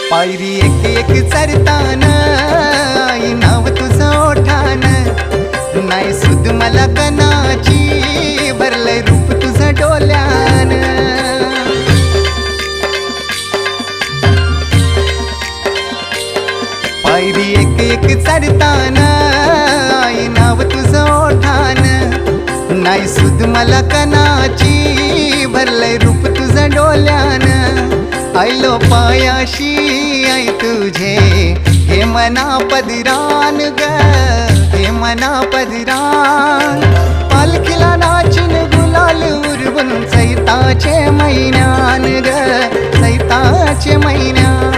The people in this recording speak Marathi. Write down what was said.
पायरी एक एक चरताना आई नाव तुझं ओठान, नाही सुद मला कनाची भरलंय रूप तुझं डोल्यान. पायरी एक एक चरताना आई नाव तुझं ओठान, नाही सुद मला कनाची भरलंय रूप तुझं डोल्यान. आयलो पायाशी आई तुझे हे मना पदरान ग, हे मना पदरान. पालखीला नाचून गुलाल उरवून चैताचे महिन्यान ग, चैताचे महिन्यान.